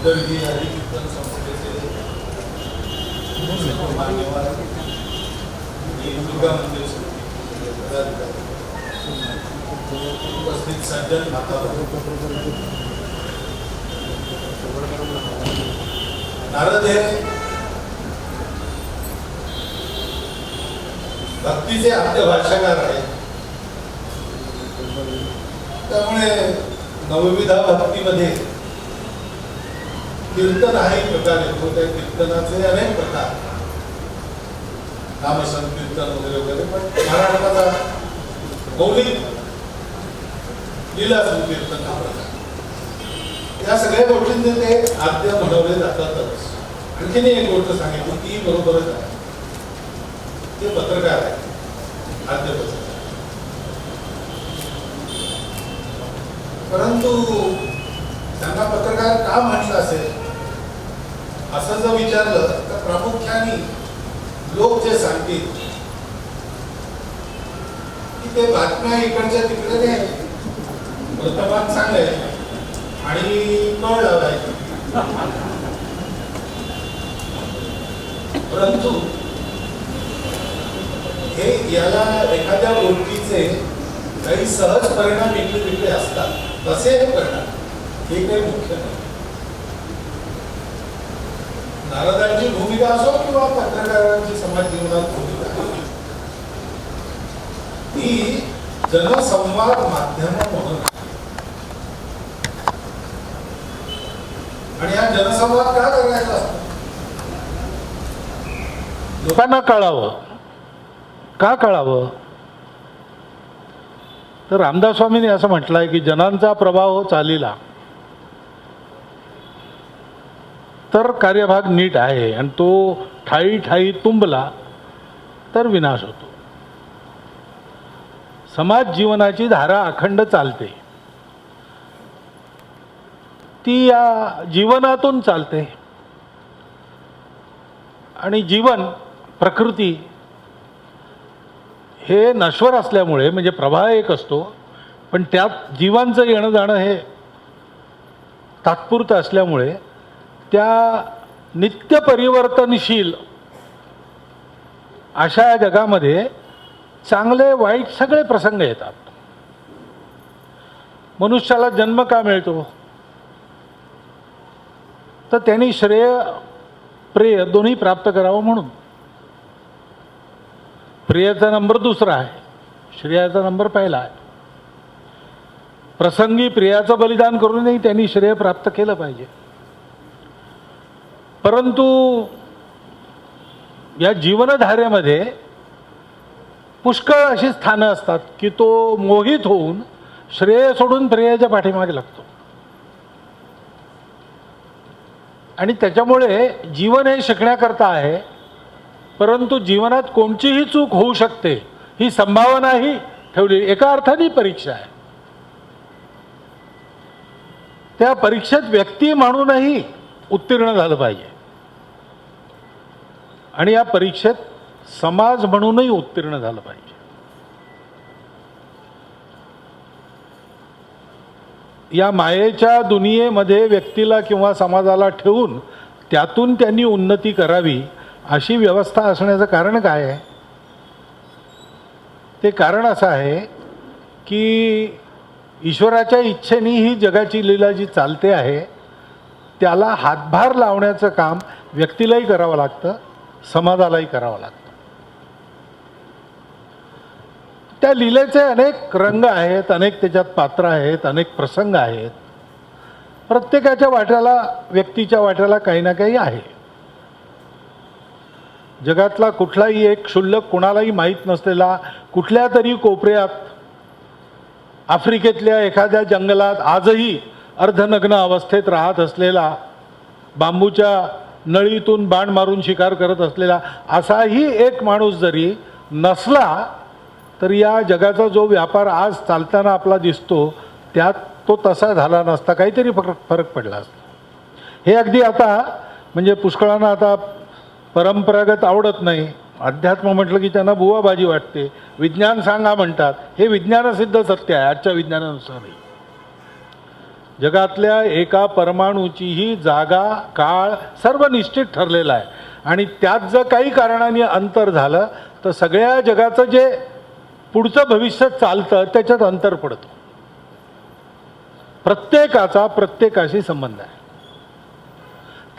ही हरिकीर्तन संस्थेचे मान्यवर दुर्गा मंदिर समितीचे पदाधिकारी, उपस्थित सज्जन माता, नारद हे भक्तीचे आद्य भाष्यकार आहेत. त्यामुळे नवविधा भक्तीमध्ये कीर्तन हा एक प्रकार येतो. त्या कीर्तनाचे अनेक प्रकार, नामसंकीर्तन वगैरे वगैरे, पण महाराष्ट्राचा मौलिक लीला संकीर्तन हा प्रकार, या सगळ्या गोष्टींचे ते आद्य म्हणवले जातातच. आणखीन एक गोष्ट सांगितली ती बरोबरच आहे, ते पत्रकार आहे, आद्य पत्रकार. परंतु त्यांना पत्रकार का म्हटलं असेल असं जर विचारलं तर प्रामुख्याने लोक जे सांगतील की ते बातम्या इकडच्या तिकडे द्यायचे, वर्तमान सांगायचे आणि कळ लावायचे. परंतु हे याला एखाद्या गोष्टीचे काही सहज परिणाम इकडे तिकडे असतात, तसे हे करणार हे काही मुख्य नाही. नारदांची भूमिका असो किंवा पत्रकारांची समाज जीवनात भूमिका, ती जनसंवाद माध्यम म्हणून, आणि हा जनसंवाद का करायचा असतो? लोकांना कळावं. का कळावं? तर रामदास स्वामींनी असं म्हटलं आहे की जनांचा प्रभाव चालीला तर कार्यभाग नीट आहे, आणि तो ठाई ठाई तुंबला तर विनाश होतो. समाज जीवनाची धारा अखंड चालते, ती या जीवनातून चालते. आणि जीवन, प्रकृती हे नश्वर असल्यामुळे, म्हणजे प्रवाह एक असतो, पण त्यात जीवांचं येणं जाणं हे तात्पुरतं असल्यामुळे त्या नित्य परिवर्तनशील अशा जगामध्ये चांगले वाईट सगळे प्रसंग येतात. मनुष्याला जन्म का मिळतो? तर त्यांनी श्रेय प्रेय दोन्ही प्राप्त करावं म्हणून. प्रियाचा नंबर दुसरा आहे, श्रेयाचा नंबर पहिला आहे. प्रसंगी प्रियाचं बलिदान करूनही त्यांनी श्रेय प्राप्त केलं पाहिजे. परंतु या जीवनधारेमध्ये पुष्कळ अशी स्थानं असतात की तो मोहित होऊन श्रेय सोडून प्रियाच्या पाठीमागे लागतो. आणि त्याच्यामुळे जीवन हे शिकण्याकरता आहे, परंतु जीवनात कोणतीही चूक होऊ शकते ही संभावनाही ठेवली. एका अर्थाने परीक्षा आहे. त्या परीक्षेत व्यक्ती म्हणूनही उत्तीर्ण झालं पाहिजे, आणि या परीक्षेत समाज म्हणूनही उत्तीर्ण झालं पाहिजे. या मायेच्या दुनियेमध्ये व्यक्तीला किंवा समाजाला ठेवून त्यातून त्यांनी उन्नती करावी अशी व्यवस्था असण्याचं कारण काय आहे? ते कारण असं आहे की ईश्वराच्या इच्छेने ही जगाची लीला जी चालते आहे त्याला हातभार लावण्याचं काम व्यक्तीलाही करावं लागतं, समाजालाही करावं लागतं. त्या लीलेचे अनेक रंग आहेत, अनेक त्याच्यात पात्र आहेत, अनेक प्रसंग आहेत. प्रत्येकाच्या वाट्याला, व्यक्तीच्या वाट्याला काही ना काही आहे. जगातला कुठलाही एक क्षुल्लक, कोणालाही माहीत नसलेला, कुठल्या तरी कोपऱ्यात आफ्रिकेतल्या एखाद्या जंगलात आजही अर्धनग्न अवस्थेत राहत असलेला, बांबूच्या नळीतून बाण मारून शिकार करत असलेला असाही एक माणूस जरी नसला तर या जगाचा जो व्यापार आज चालताना आपला दिसतो त्यात तो तसा झाला नसता, काहीतरी फरक पडला असता. हे अगदी आता म्हणजे पुष्कळांना आता परंपरागत आवडत नाही. अध्यात्म म्हटलं की त्यांना बुवाबाजी वाटते. विज्ञान सांगा म्हणतात. हे विज्ञानसिद्ध सत्य आहे आजच्या विज्ञानानुसारही. जगातल्या एका परमाणूचीही जागा काळ सर्व निश्चित ठरलेला आहे आणि त्यात जर काही कारणाने अंतर झालं तर सगळ्या जगाचं जे पुढचं भविष्य चालतं त्याच्यात अंतर पडतं. प्रत्येकाचा प्रत्येकाशी संबंध आहे.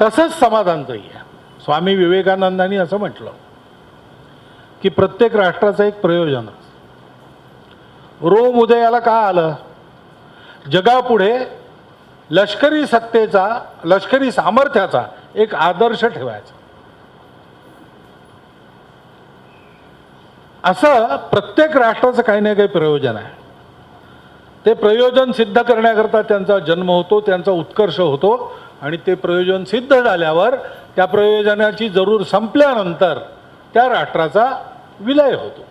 तसंच समाधानचंही आहे. स्वामी विवेकानंदांनी असं म्हटलं की प्रत्येक राष्ट्राचं एक प्रयोजन. रोम उदयाला का आलं? जगापुढे लष्करी सत्तेचा, लष्करी सामर्थ्याचा एक आदर्श ठेवायचा. असं प्रत्येक राष्ट्राचं काही ना काही प्रयोजन आहे. ते प्रयोजन सिद्ध करण्याकरता त्यांचा जन्म होतो, त्यांचा उत्कर्ष होतो आणि ते प्रयोजन सिद्ध झाल्यावर त्या प्रयोजनाची जरूर संपल्यानंतर त्या राष्ट्राचा विलय होतो.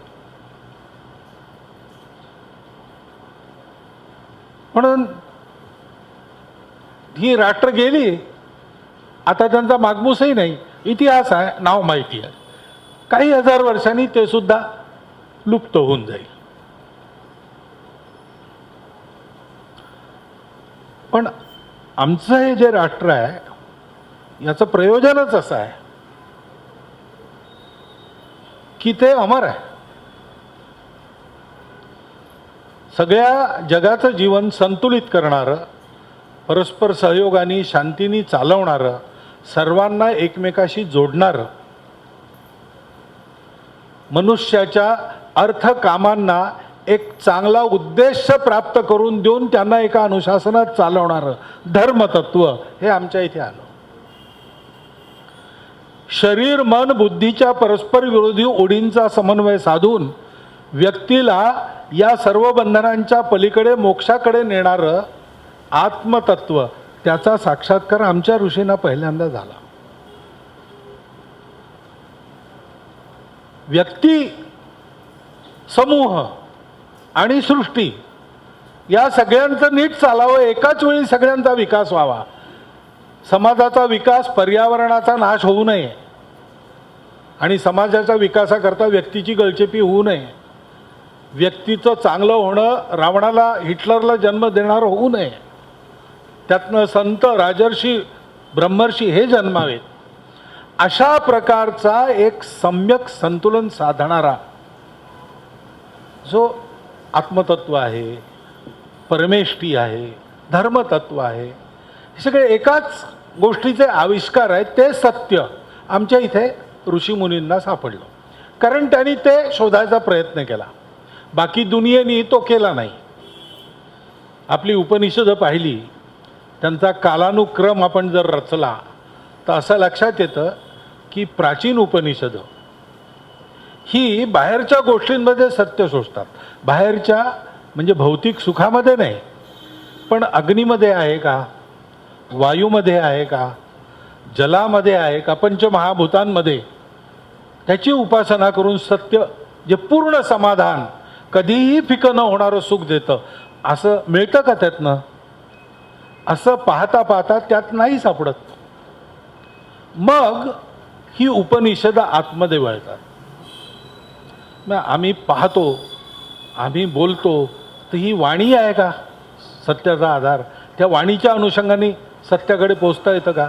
म्हणून ही राष्ट्र गेली, आता त्यांचा मागमूसही नाही. इतिहास आहे, नाव माहिती आहे. काही हजार वर्षांनी ते सुद्धा लुप्त होऊन जाईल. पण आमचं हे जे राष्ट्र आहे याचं प्रयोजनच असं आहे की ते अमर आहे. सगळ्या जगाचं जीवन संतुलित करणारं, परस्पर सहयोगाने शांतीने चालवणारं, सर्वांना एकमेकाशी जोडणारं, मनुष्याच्या अर्थकामांना एक चांगला उद्देश प्राप्त करून देऊन त्यांना एका अनुशासनात चालवणारं धर्मतत्व हे आमच्या इथे आलं. शरीर मन बुद्धीच्या परस्पर विरोधी ओढींचा समन्वय साधून व्यक्तीला या सर्व बंधनांच्या पलीकडे मोक्षाकडे नेणारं आत्मतत्व, त्याचा साक्षात्कार आमच्या ऋषींना पहिल्यांदा झाला. व्यक्ती, समूह आणि सृष्टी या सगळ्यांचं नीट चालावं, एकाच वेळी सगळ्यांचा विकास व्हावा. समाजाचा विकास, पर्यावरणाचा नाश होऊ नये आणि समाजाच्या विकासाकरता व्यक्तीची गळचेपी होऊ नये. व्यक्तीचं चांगलं होणं रावणाला, हिटलरला जन्म देणारं होऊ नये. त्यातनं संत, राजर्षी, ब्रह्मर्षी हे जन्मावेत. अशा प्रकारचा एक सम्यक संतुलन साधणारा जो आत्मतत्व आहे, परमेष्ठी आहे, धर्मतत्व आहे, हे सगळे एकाच गोष्टीचे आविष्कार आहेत. ते सत्य आमच्या इथे ऋषीमुनींना सापडलं, कारण त्यांनी ते शोधायचा प्रयत्न केला. बाकी दुनियेने तो केला नाही. आपली उपनिषदं पाहिली, त्यांचा कालानुक्रम आपण जर रचला तर असं लक्षात येतं की प्राचीन उपनिषदं ही बाहेरच्या गोष्टींमध्ये सत्य शोधतात. बाहेरच्या म्हणजे भौतिक सुखामध्ये नाही, पण अग्नीमध्ये आहे का, वायूमध्ये आहे का, जलामध्ये आहे का, पंचमहाभूतांमध्ये, त्याची उपासना करून सत्य जे पूर्ण समाधान, कधीही फिकं न होणारं सुख देतं, असं मिळतं का त्यातनं? असं पाहता पाहता त्यात नाही सापडत. मग ही उपनिषद आतमध्ये वळतात. मग आम्ही पाहतो, आम्ही बोलतो, तर ही वाणी आहे का सत्याचा आधार? त्या वाणीच्या अनुषंगाने सत्याकडे पोचता येतं का?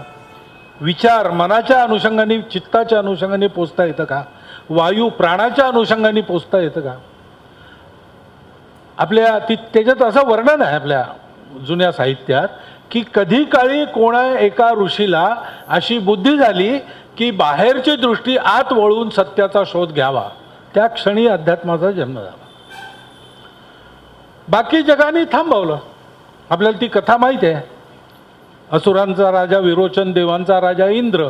विचार मनाच्या अनुषंगाने, चित्ताच्या अनुषंगाने पोचता येतं का? वायू प्राणाच्या अनुषंगाने पोचता येतं का? आपल्या त्याच्यात असं वर्णन आहे आपल्या जुन्या साहित्यात की कधी काळी कोणा एका ऋषीला अशी बुद्धी झाली की बाहेरची दृष्टी आत वळून सत्याचा शोध घ्यावा. त्या क्षणी अध्यात्माचा जन्म झाला. बाकी जगाने थांबवलं. आपल्याला ती कथा माहीत आहे. असुरांचा राजा विरोचन, देवांचा राजा इंद्र,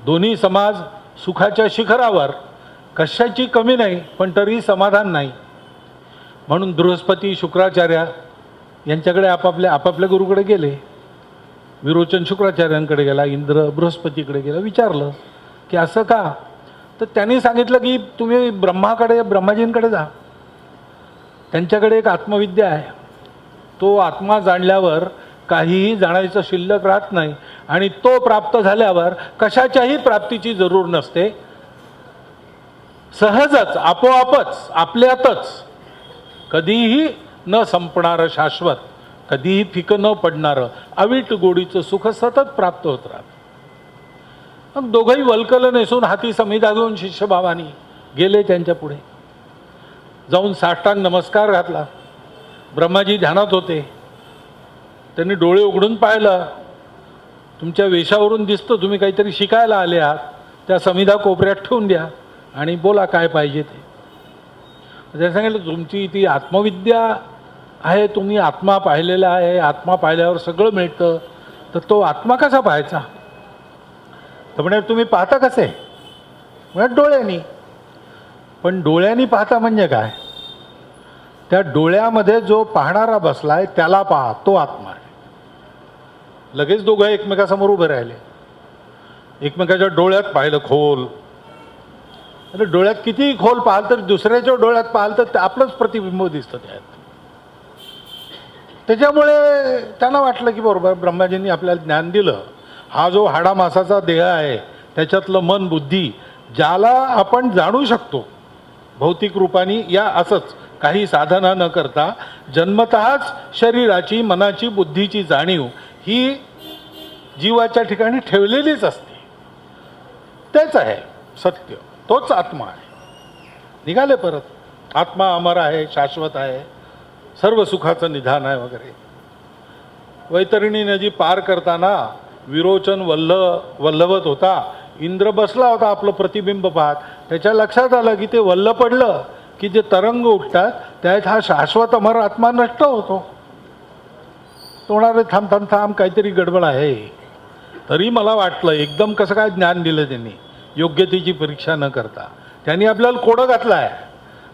दोन्ही समाज सुखाच्या शिखरावर, कशाची कमी नाही पण तरी समाधान नाही. म्हणून बृहस्पती, शुक्राचार्य यांच्याकडे आपापल्या गुरुकडे गेले. विरोचन शुक्राचार्यांकडे गेला, इंद्र बृहस्पतीकडे गेला. विचारलं की असं का? तर त्यांनी सांगितलं की तुम्ही ब्रह्माजींकडे जा. त्यांच्याकडे एक आत्मविद्या आहे. तो आत्मा जाणल्यावर काहीही जाणायचं शिल्लक राहत नाही आणि तो प्राप्त झाल्यावर कशाच्याही प्राप्तीची जरूर नसते. सहजच, आपोआपच, आपल्यातच कधीही न संपणारं शाश्वत कधीही फिकं न पडणारं अवीट गोडीचं सुख सतत प्राप्त होत राहतं. मग दोघंही वल्कल नेसून हाती समिधा घेऊन शिष्यभावानी गेले त्यांच्या पुढे. जाऊन साष्टांग नमस्कार घातला. ब्रह्माजी ध्यानात होते. त्यांनी डोळे उघडून पाहिलं, तुमच्या वेशावरून दिसतं तुम्ही काहीतरी शिकायला आले आहात. त्या समिधा कोपऱ्यात ठेवून द्या आणि बोला काय पाहिजे ते. त्याने सांगितलं तुमची ती आत्मविद्या आहे, तुम्ही आत्मा पाहिलेला आहे, आत्मा पाहिल्यावर सगळं मिळतं, तर तो आत्मा कसा पाहायचा? तर म्हणे तुम्ही पाहता कसे? म्हणजे डोळ्यांनी. पण डोळ्यांनी पाहता म्हणजे काय? त्या डोळ्यामध्ये जो पाहणारा बसलाय त्याला पहा, तो आत्मा आहे. लगेच दोघं एकमेकासमोर उभे राहिले. एकमेकाच्या डोळ्यात पाहिलं खोल. अरे डोळ्यात कितीही खोल पाहाल तर दुसऱ्याच्या डोळ्यात पाहाल तर आपलंच प्रतिबिंब दिसतं त्यात. त्याच्यामुळे त्यांना वाटलं की बरोबर ब्रह्माजींनी आपल्याला ज्ञान दिलं. हा जो हाडामासाचा देह आहे त्याच्यातलं मन बुद्धी ज्याला आपण जाणू शकतो भौतिक रूपाने, या असंच काही साधना न करता जन्मतःच शरीराची मनाची बुद्धीची जाणीव ही जीवाच्या ठिकाणी ठेवलेलीच असते. तेच आहे सत्य, तोच आत्मा आहे. निघाले परत. आत्मा अमर आहे, शाश्वत आहे, सर्व सुखाचं निधान आहे वगैरे. वैतरणी नदी पार करताना विरोचन वल्लवत होता. इंद्र बसला होता आपलं प्रतिबिंब पाहत. त्याच्या लक्षात आलं की ते वल्ल पडलं की जे तरंग उठतात त्यात हा शाश्वत अमर आत्मा नष्ट होतो. तोणारे थांब थांब थांब काहीतरी गडबड आहे. तरी मला वाटलं एकदम कसं काय ज्ञान दिलं त्यांनी, योग्यतेची परीक्षा न करता. त्यांनी आपल्याला कोडं घातलं आहे.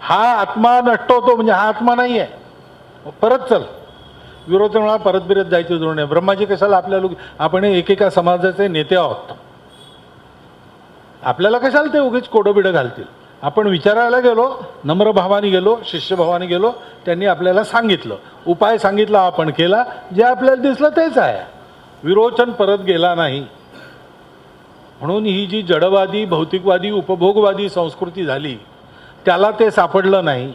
हा आत्मा नष्ट होतो म्हणजे हा आत्मा नाही आहे. परत चल. विरोध म्हणा परत बिरत जायची जोड नाही. ब्रह्माजी कशाला आपल्याला, आपण एकेका समाजाचे नेते आहोत, आपल्याला कशाला ते उगीच कोडं बिडं घालतील. आपण विचारायला गेलो, नम्र भावाने गेलो, शिष्यभावाने गेलो, त्यांनी आपल्याला सांगितलं, उपाय सांगितला, आपण केला, जे आपल्याला दिसलं तेच आहे. विरोचन परत गेला नाही. म्हणून ही जी जडवादी भौतिकवादी उपभोगवादी संस्कृती झाली त्याला ते सापडलं नाही.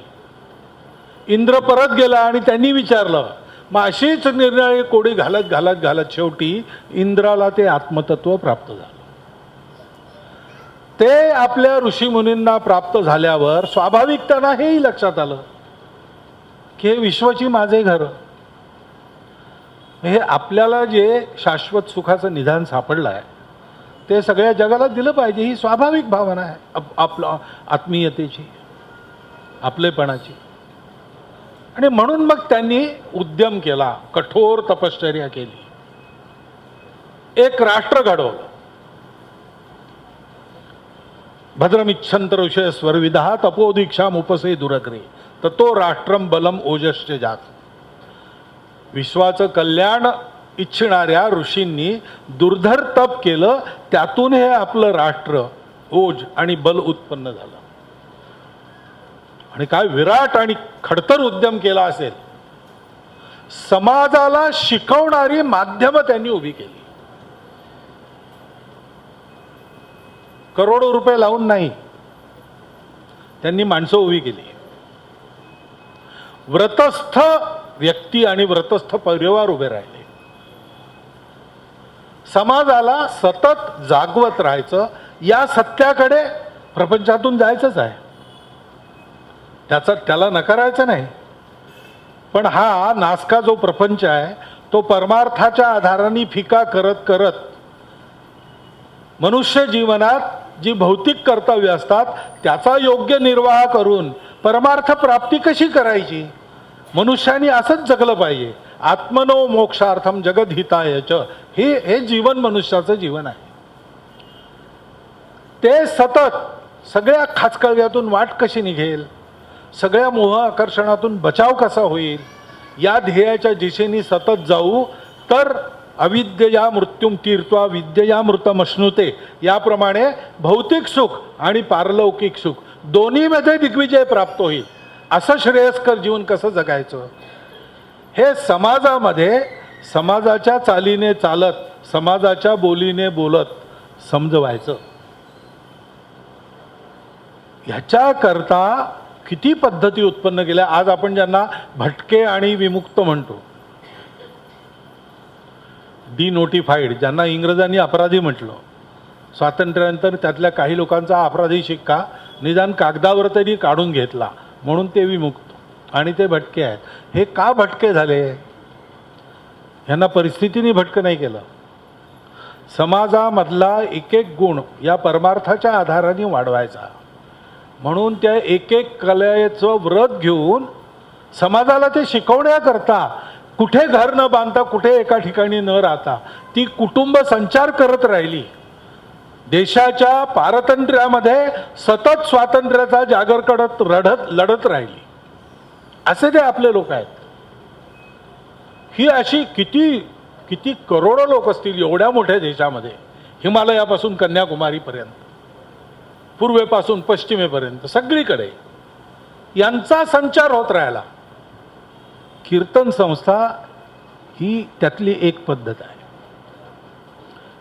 इंद्र परत गेला आणि त्यांनी विचारलं. मग अशीच निर्णय कोडी घालत घालत घालत शेवटी इंद्राला ते आत्मतत्व प्राप्त झालं. ते आपल्या ऋषीमुनींना प्राप्त झाल्यावर स्वाभाविक त्यांना हेही लक्षात आलं की हे विश्वाची माझे घर. हे आपल्याला जे शाश्वत सुखाचं निधान सापडलं आहे ते सगळ्या जगाला दिलं पाहिजे, ही स्वाभाविक भावना आहे आपलं आत्मीयतेची, आपलेपणाची. आणि म्हणून मग त्यांनी उद्यम केला, कठोर तपश्चर्या केली, एक राष्ट्र घडवलं. भद्रमिच्छंत ऋषय स्वरविदहा तपोदीक्षाम उपसे दुरग्रे ततो राष्ट्रम बलम ओजश्च जात. विश्वाचं कल्याण इच्छिणाऱ्या ऋषींनी दुर्धर तप केलं, त्यातून हे आपलं राष्ट्र ओज आणि बल उत्पन्न झालं. आणि काय विराट आणि खडतर उद्यम केला असेल. समाजाला शिकवणारी माध्यम त्यांनी उभी केली. करोडो रुपये लावून नाही, त्यांनी माणसं उभी केली. व्रतस्थ व्यक्ती आणि व्रतस्थ परिवार उभे राहिले. समाजाला सतत जागवत राहायचं, या सत्याकडे प्रपंचातून जायचंच आहे, त्याला नकारायचं नाही. पण हा नासका जो प्रपंच आहे तो परमार्थाच्या आधाराने फिका करत करत मनुष्य जीवनात जी भौतिक कर्तव्य असतात त्याचा योग्य निर्वाह करून परमार्थ प्राप्ती कशी करायची, मनुष्याने असंच जगलं पाहिजे. आत्मनो मोक्षार्थम जगद्हितायच, हे जीवन मनुष्याचं जीवन आहे. ते सतत सगळ्या खाचकळव्यातून वाट कशी निघेल, सगळ्या मोह आकर्षणातून बचाव कसा होईल, या ध्येयाच्या दिशेने सतत जाऊ तर अविद्यया मृत्युम तीर्त्वा विद्यया मृतमश्नुते, याप्रमाणे भौतिक सुख आणि पारलौकिक सुख दोन्हीमध्ये दिग्विजय प्राप्त होईल. असं श्रेयस्कर जीवन कसं जगायचं हे समाजामध्ये समाजाच्या चालीने चालत, समाजाच्या बोलीने बोलत समजवायचं. ह्याच्याकरता किती पद्धती उत्पन्न केल्या. आज आपण ज्यांना भटके आणि विमुक्त म्हणतो, डिनोटिफाईड, ज्यांना इंग्रजांनी अपराधी म्हटलं, स्वातंत्र्यानंतर त्यातल्या काही लोकांचा अपराधी शिक्का निदान कागदावर तरी काढून घेतला, म्हणून ते विमुक्त आणि ते भटके आहेत. हे का भटके झाले? ह्यांना परिस्थितीने भटकं नाही केलं. समाजामधला एक एक गुण या परमार्थाच्या आधाराने वाढवायचा, म्हणून त्या एक एक कलेचं व्रत घेऊन समाजाला ते शिकवण्याकरता कुठे घर न बांधता, कुठे एका ठिकाणी न राहता ती कुटुंब संचार करत राहिली. देशाच्या पारतंत्र्यामध्ये सतत स्वातंत्र्याचा जागर करत लढत राहिली. असे ते आपले लोक आहेत. ही अशी किती किती करोडो लोक असतील एवढ्या मोठ्या देशामध्ये, हिमालयापासून कन्याकुमारीपर्यंत, पूर्वेपासून पश्चिमेपर्यंत सगळीकडे यांचा संचार होत राहिला. कीर्तन संस्था ही त्यातली एक पद्धत आहे.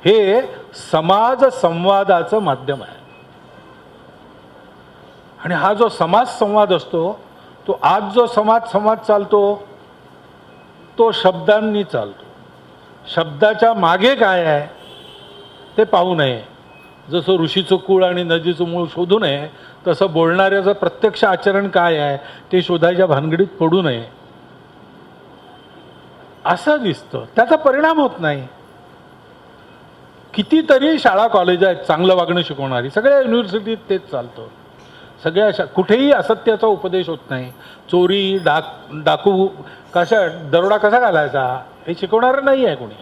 हे समाज संवादाचं माध्यम आहे. आणि हा जो समाज संवाद असतो, तो आज जो समाज संवाद चालतो तो शब्दांनी चालतो. शब्दाच्या मागे काय आहे ते पाहू नये. जसं ऋषीचं कुळ आणि नदीचं मूळ शोधू नये, तसं बोलणाऱ्याचं प्रत्यक्ष आचरण काय आहे ते शोधायच्या भानगडीत पडू नये. असं दिसतं, त्याचा परिणाम होत नाही. कितीतरी शाळा कॉलेज आहेत चांगलं वागणं शिकवणारी, सगळ्या युनिव्हर्सिटीत तेच चालतं. सगळ्या कुठेही असत्याचा उपदेश होत नाही. चोरी, डाकू कशा, दरोडा कसा घालायचा हे शिकवणारं नाही आहे कोणी.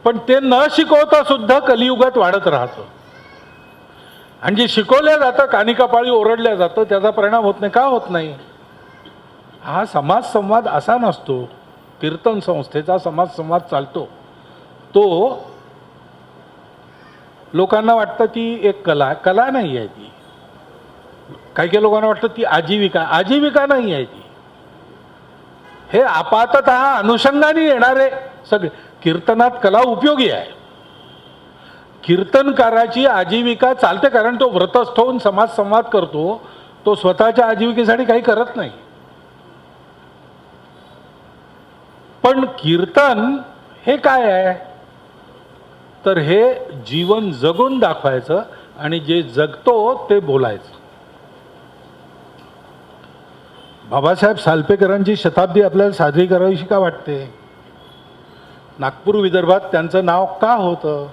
पण ते न शिकवता सुद्धा कलियुगात वाढत राहतं. आणि जे शिकवल्या जातं, कानी कपाळी ओरडल्या जातं, त्याचा परिणाम होत नाही. का होत नाही? हा समाज संवाद असा नसतो. कीर्तन संस्थेचा समाज संवाद चालतो तो लोकांना वाटतं ती एक कला नाही आहे ती. काही काही लोकांना वाटतं ती आजीविका नाही आहे ती. हे आपाततः अनुषंगाने येणारे सगळे. कीर्तनात कला उपयोगी आहे. कीर्तनकाराची आजीविका चालते, कारण तो व्रतस्थ होऊन समाज संवाद करतो. तो स्वतःच्या आजीविकेसाठी काही करत नाही. पण कीर्तन हे काय आहे तर हे जीवन जगून दाखवायचं आणि जे जगतो ते बोलायचं. बाबासाहेब सालपेकरांची शताब्दी आपल्याला साजरी करावीशी का वाटते? नागपूर विदर्भात त्यांचं नाव का होतं?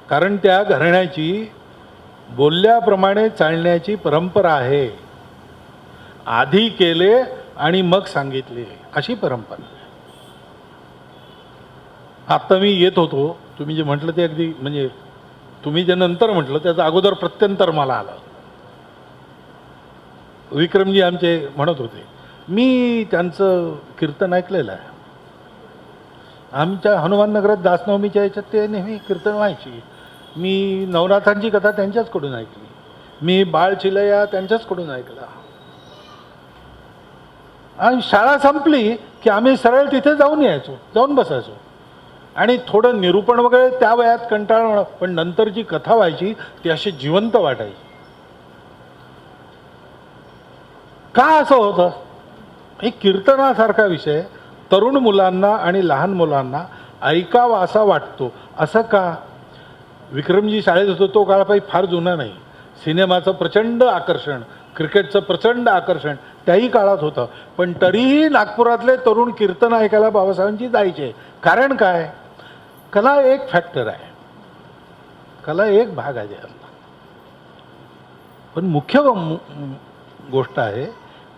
कारण त्या घराण्याची बोलल्याप्रमाणे चालण्याची परंपरा आहे. आधी केले आणि मग सांगितले अशी परंपरा. आता मी येत होतो, तुम्ही जे म्हटलं ते अगदी, म्हणजे तुम्ही जे नंतर म्हटलं त्याचं अगोदर प्रत्यंतर मला आलं. विक्रमजी आमचे म्हणत होते, मी त्यांचं कीर्तन ऐकलेलं आहे. आमच्या हनुमान नगरात दासनवमीच्या याच्यात ते नेहमी कीर्तन व्हायची. मी नवनाथांची कथा त्यांच्याचकडून ऐकली. मी बाळ चिलया त्यांच्याचकडून ऐकला. आणि शाळा संपली की आम्ही सरळ तिथे जाऊन बसायचो. आणि थोडं निरूपण वगैरे त्या वयात कंटाळणं, पण नंतर जी कथा व्हायची ती अशी जिवंत वाटायची. का असं होतं? हे कीर्तनासारखा विषय तरुण मुलांना आणि लहान मुलांना ऐकावा असा वाटतो. असं का? विक्रमजी शाळेत होतो तो काळ काही फार जुना नाही. सिनेमाचं प्रचंड आकर्षण, क्रिकेटचं प्रचंड आकर्षण त्याही काळात होतं. पण तरीही नागपुरातले तरुण कीर्तन ऐकायला बाबासाहेबांची जायचे. कारण काय? कला एक फॅक्टर आहे, कला एक भाग आहे त्यातला. पण मुख्य गोष्ट आहे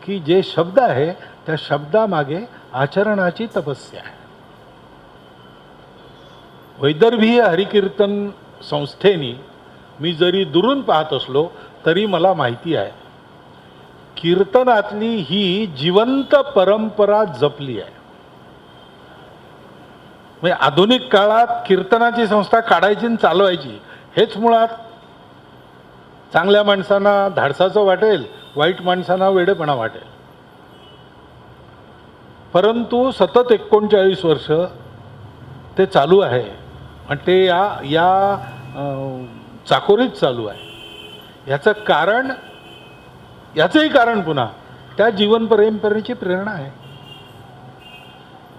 की जे शब्द आहे त्या शब्दामागे आचरणाची तपस्या आहे. वैदर्भीय हरिकीर्तन संस्थेनी मी जरी दुरून पाहत असलो तरी मला माहिती आहे कीर्तनातली ही जिवंत परंपरा जपली आहे. म्हणजे आधुनिक काळात कीर्तनाची संस्था काढायची आणि चालवायची हेच मुळात चांगल्या माणसांना धाडसाचं वाटेल, वाईट माणसांना वेडेपणा वाटेल. परंतु सतत 39 वर्ष ते चालू आहे आणि ते या चाकोरीत चालू आहे. याचंही कारण पुन्हा त्या जीवन परंपरेची प्रेरणा आहे.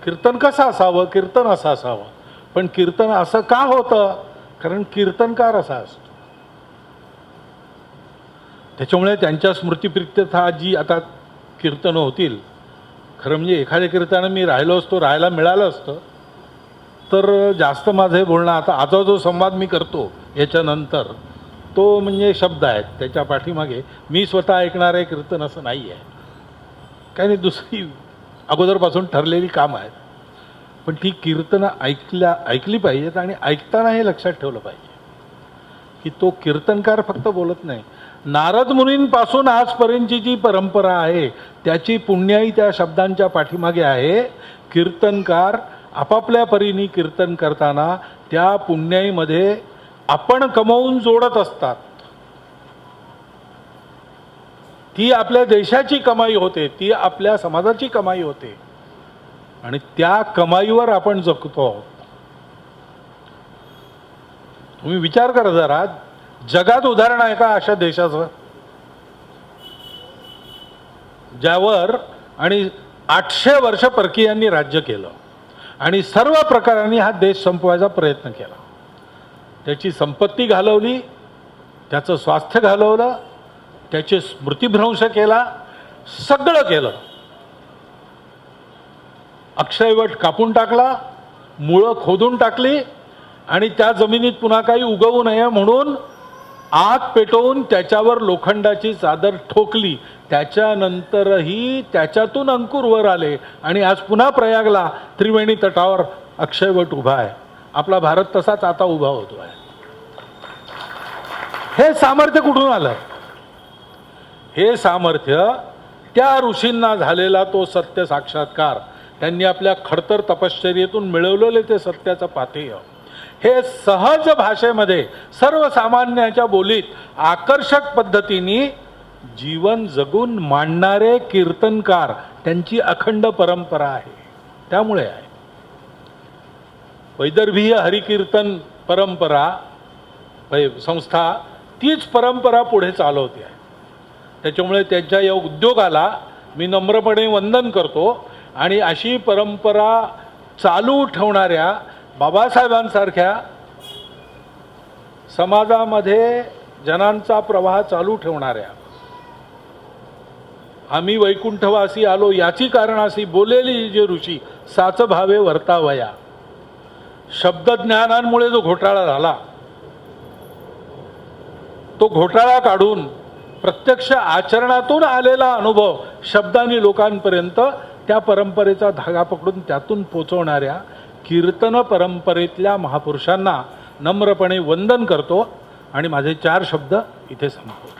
कीर्तन कसं असावं, कीर्तन असं असावं. पण कीर्तन असं का होतं? कारण कीर्तनकार असा असतो. त्याच्यामुळे त्यांच्या स्मृतिप्रित्यर्थ जी आता कीर्तनं होतील, खरं म्हणजे एखाद्या कीर्तनानं मी राहिलो असतो, राहायला मिळालं असतं तर जास्त माझं हे बोलणं, आता जो संवाद मी करतो याच्यानंतर तो म्हणजे शब्द आहेत, त्याच्या पाठीमागे मी स्वतः ऐकणारे कीर्तन असं नाही आहे. काही नाही, दुसरी अगोदरपासून ठरलेली कामं आहेत. पण ती कीर्तनं ऐकली पाहिजेत आणि ऐकताना हे लक्षात ठेवलं पाहिजे की तो कीर्तनकार फक्त बोलत नाही. नारद मुनींपासून आजपर्यंतची जी परंपरा आहे त्याची पुण्याई त्या शब्दांच्या पाठीमागे आहे. कीर्तनकार आपापल्या परीने कीर्तन करताना त्या पुण्याईमध्ये आपण कमवून जोडत असतात. ती आपल्या देशाची कमाई होते, ती आपल्या समाजाची कमाई होते आणि त्या कमाईवर आपण जगतो आहोत. तुम्ही विचार करा जरा, जगात उदाहरण आहे का अशा देशाचं ज्यावर आणि 800 वर्ष परकीयांनी राज्य केलं आणि सर्व प्रकारांनी हा देश संपवायचा प्रयत्न केला. त्याची संपत्ती घालवली, त्याचं स्वास्थ्य घालवलं, त्याचे स्मृतिभ्रंश केला, सगळं केलं. अक्षयवट कापून टाकला, मुळं खोदून टाकली आणि त्या जमिनीत पुन्हा काही उगवू नये म्हणून आग पेटवून त्याच्यावर लोखंडाची चादर ठोकली. त्याच्यानंतरही त्याच्यातून अंकुर वर आले आणि आज पुन्हा प्रयागला त्रिवेणी तटावर अक्षयवट उभा आहे. आपला भारत तसाच आता उभा होतो आहे. हे सामर्थ्य कुठून आलं? हे सामर्थ्य त्या ऋषींना झालेला तो सत्य साक्षात्कार, त्यांनी आपल्या खडतर तपश्चर्येतून मिळवलेले ते सत्याचं पाथेय, हे सहज भाषेमध्ये सर्वसामान्याच्या बोलीत आकर्षक पद्धतीने जीवन जगून मांडणारे कीर्तनकार, त्यांची अखंड परंपरा आहे. त्यामुळे आहे वैदर्भीय हरिकीर्तन परंपरा संस्था तीच परंपरा पुढे चालवते आहे. त्याच्यामुळे त्यांच्या या उद्योगाला मी नम्रपणे वंदन करतो आणि अशी परंपरा चालू ठेवणाऱ्या बाबासाहेबांसारख्या समाजामध्ये जनांचा प्रवाह चालू ठेवणाऱ्या, आम्ही वैकुंठवासी आलो याची कारणासी बोलेली जे ऋषी साच भावे वर्तावया, शब्दज्ञानांमुळे जो घोटाळा झाला तो घोटाळा काढून प्रत्यक्ष आचरणातून आलेला अनुभव शब्दांनी लोकांपर्यंत त्या परंपरेचा धागा पकडून त्यातून पोचवणाऱ्या कीर्तन परंपरेतल्या महापुरुषांना नम्रपणे वंदन करतो आणि माझे 4 शब्द इथे संपवतो.